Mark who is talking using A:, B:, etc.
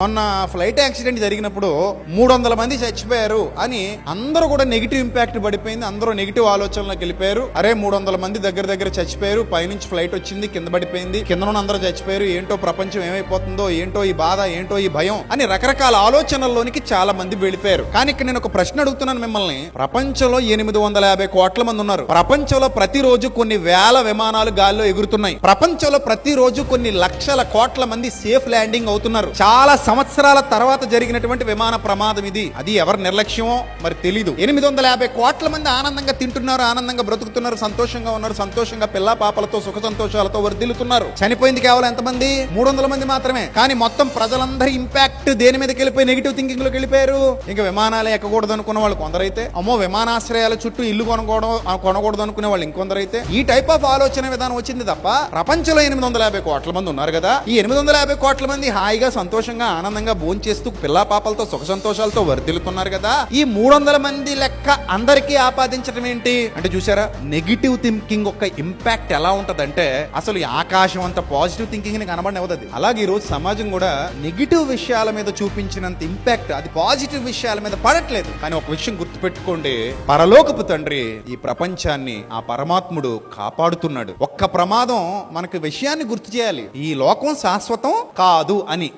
A: మొన్న flight accident జరిగినప్పుడు 300 మంది చచ్చిపోయారు అని అందరూ కూడా నెగిటివ్ ఇంపాక్ట్ పడిపోయింది. అందరూ నెగిటివ్ ఆలోచనలోకి వెళ్ళిపోయారు. అరే 300 మంది దగ్గర చచ్చిపోయారు, పైనుంచి ఫ్లైట్ వచ్చింది, కింద పడిపోయింది, కింద అందరూ చచ్చిపోయారు, ఏంటో ప్రపంచం ఏమైపోతుందో, ఏంటో ఈ బాధ, ఏంటో ఈ భయం అని రకరకాల ఆలోచనల్లోనికి చాలా మంది వెళ్ళిపోయారు. కానీ ఇక్కడ నేను ఒక ప్రశ్న అడుగుతున్నాను మిమ్మల్ని. ప్రపంచంలో 850 కోట్ల మంది ఉన్నారు. ప్రపంచంలో ప్రతిరోజు కొన్ని వేల విమానాలు గాల్లో ఎగురుతున్నాయి. ప్రపంచంలో ప్రతిరోజు కొన్ని లక్షల కోట్ల మంది సేఫ్ ల్యాండింగ్ అవుతున్నారు. చాలా సంవత్సరాల తర్వాత జరిగినటువంటి విమాన ప్రమాదం ఇది. అది ఎవరి నిర్లక్ష్యమో మరి తెలీదు. 850 కోట్ల మంది ఆనందంగా తింటున్నారు, ఆనందంగా బ్రతుకుతున్నారు, సంతోషంగా ఉన్నారు, సంతోషంగా పిల్ల పాపలతో సుఖ సంతోషాలతో వర్ధిల్లుతున్నారు. చనిపోయింది కేవలం ఎంతమంది? 300 మంది మాత్రమే. కానీ మొత్తం ప్రజలందరి ఇంపాక్ట్ దేని మీదకి వెళ్ళిపోయి నెగిటివ్ థింకింగ్ లోకి వెళ్ళిపోయారు. ఇంకా విమానాలే ఎక్కకూడదు అనుకున్న వాళ్ళు కొందరైతే, అమ్మో విమానాశ్రయాల చుట్టూ ఇల్లు కొనకూడదు అనుకునే వాళ్ళు ఇంకొందరైతే, ఈ టైప్ ఆఫ్ ఆలోచన విధానం వచ్చింది తప్ప ప్రపంచంలో 850 కోట్ల మంది ఉన్నారు కదా. ఈ 850 కోట్ల మంది హాయిగా సంతోషంగా ఆనందంగా భోంచేస్తూ పిల్లా పాపలతో సుఖ సంతోషాలతో వర్ధిల్లుతున్నారు కదా. ఈ 300 మంది లెక్క అందరికీ ఆపాదించడం ఏంటి అంటే, చూసారా నెగిటివ్ థింకింగ్ యొక్క ఇంపాక్ట్ ఎలా ఉంటదంటే అసలు ఈ ఆకాశం అంత పాజిటివ్ థింకింగ్ ని కనబడనివ్వదు. అలాగే ఈ రోజు సమాజం కూడా నెగిటివ్ విషయాల మీద చూపించినంత ఇంపాక్ట్ అది పాజిటివ్ విషయాల మీద పడట్లేదు. కానీ ఒక విషయం గుర్తుపెట్టుకోండి, పరలోకపు తండ్రి ఈ ప్రపంచాన్ని ఆ పరమాత్ముడు కాపాడుతున్నాడు. ఒక్క ప్రమాదం మనకు విషయాన్ని గుర్తు చేయాలి, ఈ లోకం శాశ్వతం కాదు అని.